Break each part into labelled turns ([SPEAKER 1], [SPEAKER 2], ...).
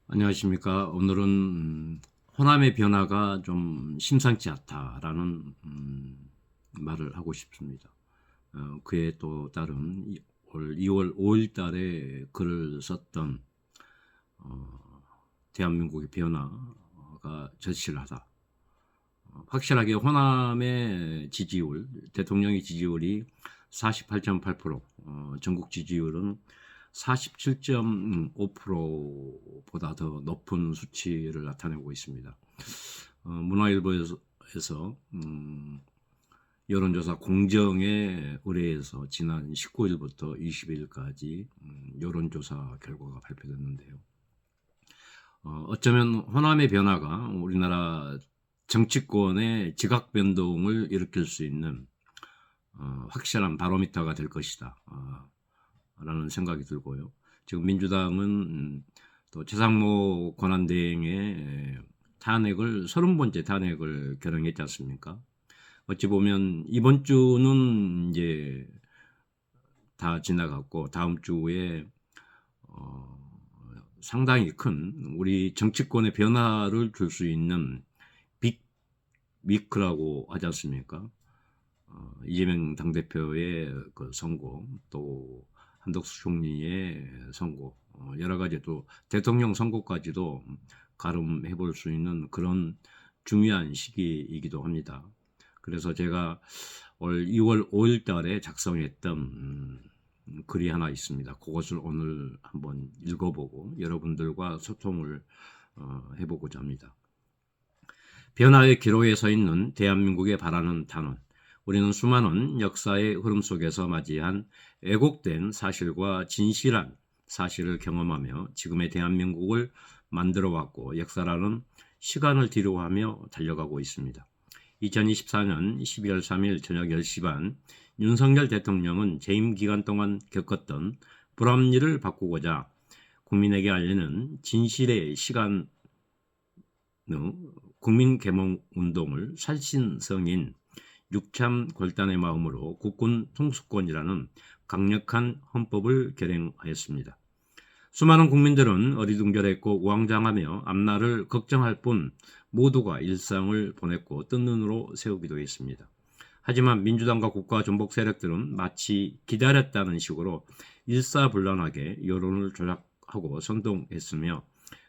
[SPEAKER 1] 안녕하십니까. 오늘은 호남의 변화가 좀 심상치 않다라는 말을 하고 싶습니다. 그에 또 따른 올 2월 5일 달에 글을 썼던 대한민국의 변화가 절실하다. 확실하게 호남의 지지율, 대통령의 지지율이 48.8%, 전국 지지율은 47.5%보다 더 높은 수치를 나타내고 있습니다. 문화일보에서 여론조사 공정에 의뢰해서 지난 19일부터 20일까지 여론조사 결과가 발표됐는데요. 어쩌면 호남의 변화가 우리나라 정치권의 지각 변동을 일으킬 수 있는 확실한 바로미터가 될 것이다 라는 생각이 들고요. 지금 민주당은 또 최상목 권한대행의 탄핵을 30번째 탄핵을 결행했지 않습니까? 어찌 보면 이번 주는 이제 다 지나갔고 다음 주에 상당히 큰 우리 정치권의 변화를 줄 수 있는 빅 위크라고 하지 않습니까? 이재명 당대표의 그 선고, 또 한덕수 총리의 선고, 여러 가지 또 대통령 선고까지도 가름해 볼 수 있는 그런 중요한 시기이기도 합니다. 그래서 제가 올 2월 5일 달에 작성했던 글이 하나 있습니다. 그것을 오늘 한번 읽어보고 여러분들과 소통을 해보고자 합니다. 변화의 기로에 서 있는 대한민국에 바라는 단원. 우리는 수많은 역사의 흐름 속에서 맞이한 왜곡된 사실과 진실한 사실을 경험하며 지금의 대한민국을 만들어왔고 역사라는 시간을 뒤로하며 달려가고 있습니다. 2024년 12월 3일 저녁 10시 반 윤석열 대통령은 재임 기간 동안 겪었던 불합리를 바꾸고자 국민에게 알리는 진실의 시간의 국민개몽운동을 살신성인 육참 골단의 마음으로 국군 통수권이라는 강력한 헌법을 결행하였습니다. 수많은 국민들은 어리둥절했고 우왕좌왕하며 앞날을 걱정할 뿐 모두가 일상을 보냈고 뜬 눈으로 세우기도 했습니다. 하지만 민주당과 국가 전복 세력들은 마치 기다렸다는 식으로 일사불란하게 여론을 조작하고 선동했으며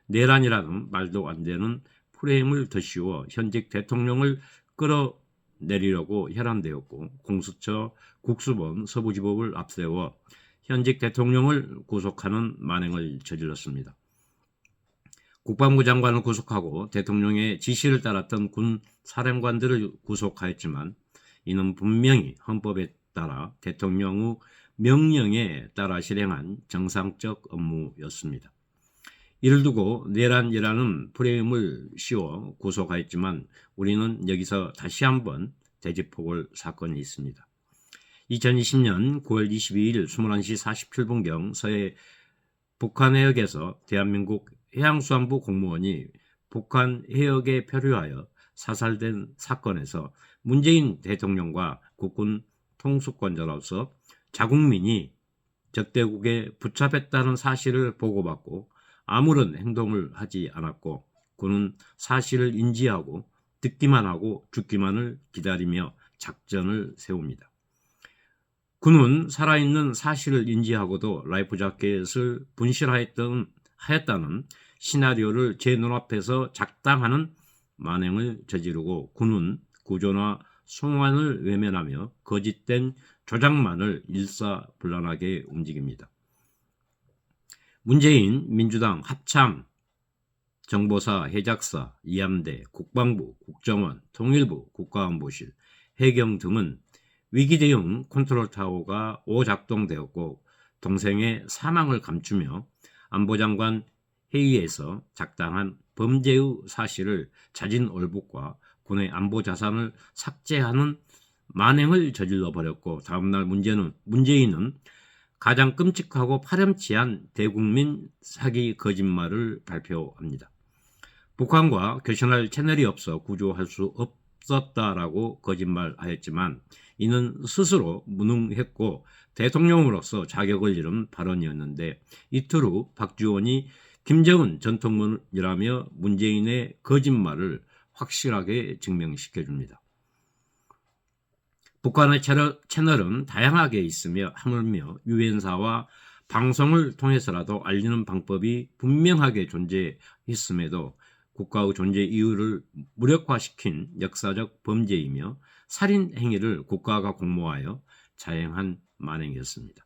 [SPEAKER 1] 내란이라는 말도 안 되는 프레임을 더 씌워 현직 대통령을 끌어내리려고 혈안되었고 공수처, 국수본, 서부지법을 앞세워 현직 대통령을 구속하는 만행을 저질렀습니다. 국방부 장관을 구속하고 대통령의 지시를 따랐던 군 사령관들을 구속하였지만 이는 분명히 헌법에 따라 대통령의 명령에 따라 실행한 정상적 업무였습니다. 이를 두고 내란이라는 프레임을 씌워 구속하였지만 우리는 여기서 다시 한번 되짚어볼 사건이 있습니다. 2020년 9월 22일 21시 47분경 서해 북한 해역에서 대한민국 해양수산부 공무원이 북한 해역에 표류하여 사살된 사건에서 문재인 대통령과 국군 통수권자로서 자국민이 적대국에 붙잡혔다는 사실을 보고받고 아무런 행동을 하지 않았고 군은 사실을 인지하고 듣기만 하고 죽기만을 기다리며 작전을 세웁니다. 군은 살아있는 사실을 인지하고도 라이프 자켓을 분실하였다는 시나리오를 제 눈앞에서 작당하는 만행을 저지르고 군은 구조나 송환을 외면하며 거짓된 조작만을 일사불란하게 움직입니다. 문재인 민주당 합참, 정보사, 해작사, 이함대, 국방부, 국정원, 통일부, 국가안보실, 해경 등은 위기 대응 컨트롤타워가 오작동되었고 동생의 사망을 감추며 안보장관 회의에서 작당한 범죄의 사실을 자진 얼북과 군의 안보 자산을 삭제하는 만행을 저질러 버렸고 다음날 문재인은 가장 끔찍하고 파렴치한 대국민 사기 거짓말을 발표합니다. 북한과 교신할 채널이 없어 구조할 수 없었다라고 거짓말하였지만 이는 스스로 무능했고 대통령으로서 자격을 잃은 발언이었는데 이틀 후 박지원이 김정은 전통문이라며 문재인의 거짓말을 확실하게 증명시켜줍니다. 북한의 채널은 다양하게 있으며 하물며 유엔사와 방송을 통해서라도 알리는 방법이 분명하게 존재했음에도 국가의 존재 이유를 무력화시킨 역사적 범죄이며 살인 행위를 국가가 공모하여 자행한 만행이었습니다.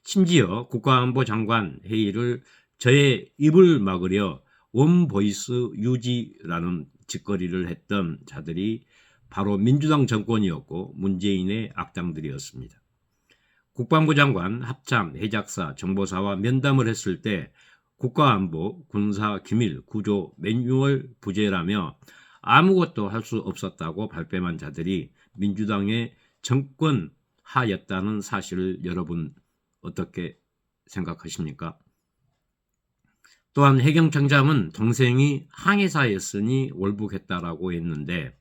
[SPEAKER 1] 심지어 국가안보장관 회의를 저의 입을 막으려 원보이스 유지라는 짓거리를 했던 자들이 바로 민주당 정권이었고 문재인의 악당들이었습니다. 국방부 장관, 합참, 해작사, 정보사와 면담을 했을 때 국가안보, 군사, 기밀, 구조, 매뉴얼 부재라며 아무것도 할 수 없었다고 발뺌한 자들이 민주당의 정권 하였다는 사실을 여러분 어떻게 생각하십니까? 또한 해경청장은 동생이 항해사였으니 월북했다라고 했는데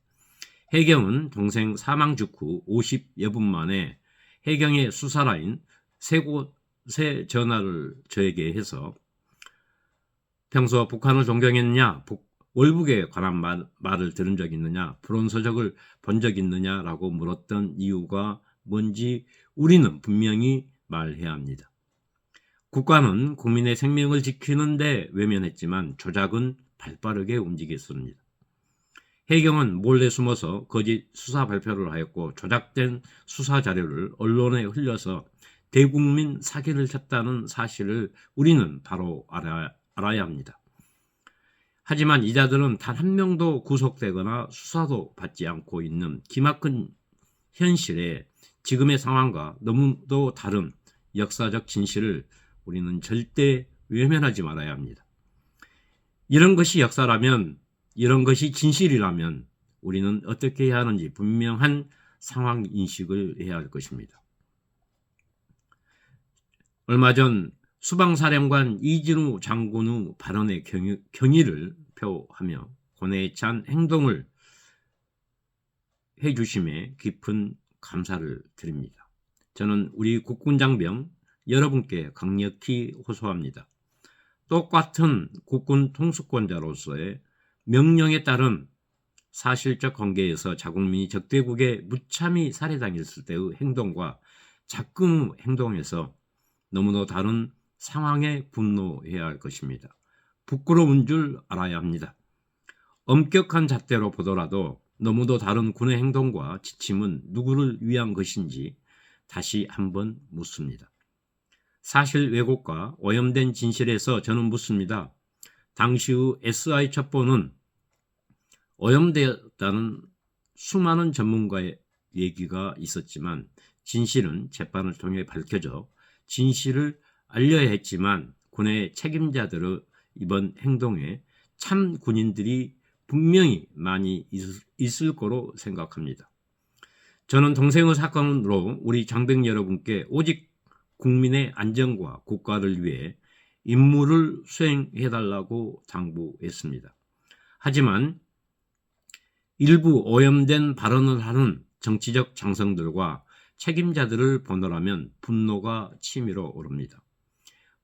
[SPEAKER 1] 해경은 동생 사망 직후 50여 분 만에 해경의 수사라인 세 곳에 전화를 저에게 해서 평소 북한을 존경했느냐, 월북에 관한 말을 들은 적 있느냐, 불온서적을 본 적 있느냐라고 물었던 이유가 뭔지 우리는 분명히 말해야 합니다. 국가는 국민의 생명을 지키는데 외면했지만 조작은 발빠르게 움직였습니다. 해경은 몰래 숨어서 거짓 수사 발표를 하였고 조작된 수사 자료를 언론에 흘려서 대국민 사기를 쳤다는 사실을 우리는 바로 알아야 합니다. 하지만 이 자들은 단 한 명도 구속되거나 수사도 받지 않고 있는 기막힌 현실에 지금의 상황과 너무도 다른 역사적 진실을 우리는 절대 외면하지 말아야 합니다. 이런 것이 역사라면, 이런 것이 진실이라면 우리는 어떻게 해야 하는지 분명한 상황 인식을 해야 할 것입니다. 얼마 전 수방사령관 이진우 장군의 발언에 경의를 표하며 고뇌에 찬 행동을 해주심에 깊은 감사를 드립니다. 저는 우리 국군장병 여러분께 강력히 호소합니다. 똑같은 국군 통수권자로서의 명령에 따른 사실적 관계에서 자국민이 적대국에 무참히 살해당했을 때의 행동과 작금의 행동에서 너무나 다른 상황에 분노해야 할 것입니다. 부끄러운 줄 알아야 합니다. 엄격한 잣대로 보더라도 너무도 다른 군의 행동과 지침은 누구를 위한 것인지 다시 한번 묻습니다. 사실 왜곡과 오염된 진실에서 저는 묻습니다. 당시의 SI 첩보는 오염되었다는 수많은 전문가의 얘기가 있었지만 진실은 재판을 통해 밝혀져 진실을 알려야 했지만 군의 책임자들의 이번 행동에 참 군인들이 분명히 많이 있을 거로 생각합니다. 저는 동생의 사건으로 우리 장병 여러분께 오직 국민의 안전과 국가를 위해 임무를 수행해달라고 당부했습니다. 하지만 일부 오염된 발언을 하는 정치적 장성들과 책임자들을 보노라면 분노가 치밀어 오릅니다.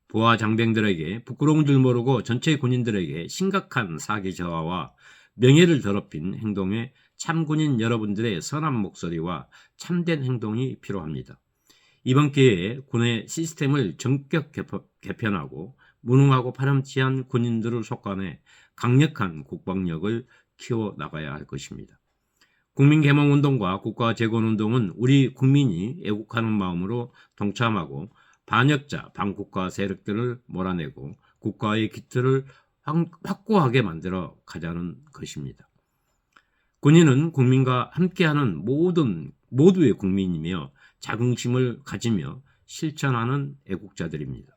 [SPEAKER 1] 부하 장병들에게 부끄러운 줄 모르고 전체 군인들에게 심각한 사기 저하와 명예를 더럽힌 행동에 참군인 여러분들의 선한 목소리와 참된 행동이 필요합니다. 이번 기회에 군의 시스템을 전격 개편하고 무능하고 파렴치한 군인들을 속아내 강력한 국방력을 키워나가야 할 것입니다. 국민개몽운동과 국가재건운동은 우리 국민이 애국하는 마음으로 동참하고 반역자, 반국가 세력들을 몰아내고 국가의 기틀을 확고하게 만들어 가자는 것입니다. 군인은 국민과 함께하는 모두의 국민이며 자긍심을 가지며 실천하는 애국자들입니다.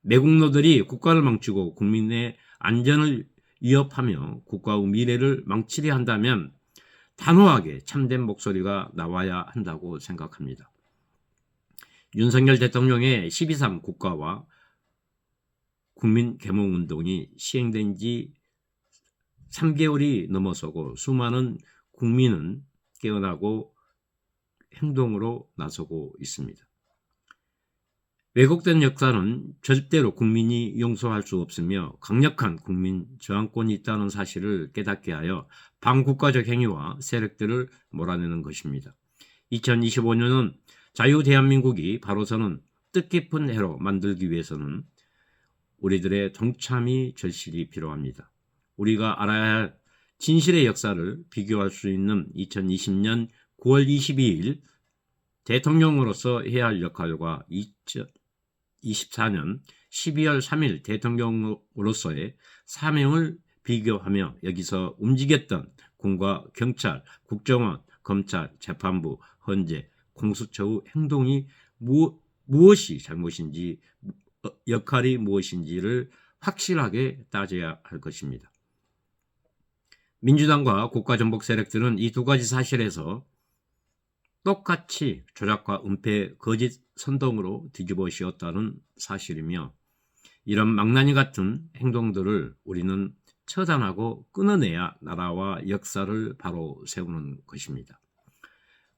[SPEAKER 1] 매국노들이 국가를 망치고 국민의 안전을 위협하며 국가의 미래를 망치려 한다면 단호하게 참된 목소리가 나와야 한다고 생각합니다. 윤석열 대통령의 12.3 국가와 국민개몽운동이 시행된 지 3개월이 넘어서고 수많은 국민은 깨어나고 행동으로 나서고 있습니다. 왜곡된 역사는 절대로 국민이 용서할 수 없으며 강력한 국민 저항권이 있다는 사실을 깨닫게 하여 반국가적 행위와 세력들을 몰아내는 것입니다. 2025년은 자유 대한민국이 바로 서는 뜻깊은 해로 만들기 위해서는 우리들의 동참이 절실히 필요합니다. 우리가 알아야 할 진실의 역사를 비교할 수 있는 2020년 9월 22일 대통령으로서 해야 할 역할과 2024년 12월 3일 대통령으로서의 사명을 비교하며 여기서 움직였던 군과 경찰, 국정원, 검찰, 재판부, 헌재, 공수처의 행동이 무엇이 잘못인지, 역할이 무엇인지를 확실하게 따져야 할 것입니다. 민주당과 국가전복 세력들은 이 두 가지 사실에서 똑같이 조작과 은폐, 거짓 선동으로 뒤집어 씌웠다는 사실이며, 이런 망나니 같은 행동들을 우리는 처단하고 끊어내야 나라와 역사를 바로 세우는 것입니다.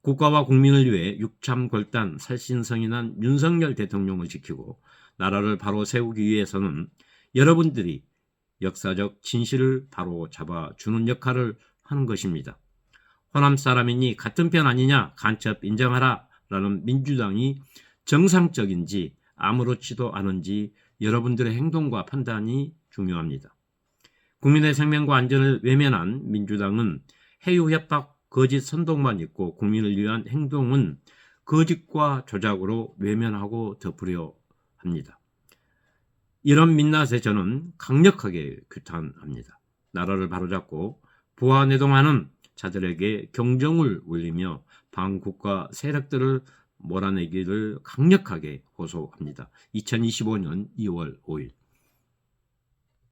[SPEAKER 1] 국가와 국민을 위해 육참골단 살신성인한 윤석열 대통령을 지키고 나라를 바로 세우기 위해서는 여러분들이 역사적 진실을 바로 잡아주는 역할을 하는 것입니다. 호남 사람이니 같은 편 아니냐, 간첩 인정하라 라는 민주당이 정상적인지 아무렇지도 않은지 여러분들의 행동과 판단이 중요합니다. 국민의 생명과 안전을 외면한 민주당은 해유 협박, 거짓 선동만 있고 국민을 위한 행동은 거짓과 조작으로 외면하고 덮으려 합니다. 이런 민낯에 저는 강력하게 규탄합니다. 나라를 바로잡고 부하내동하는 자들에게 경종을 울리며 반국가 세력들을 몰아내기를 강력하게 호소합니다. 2025년 2월 5일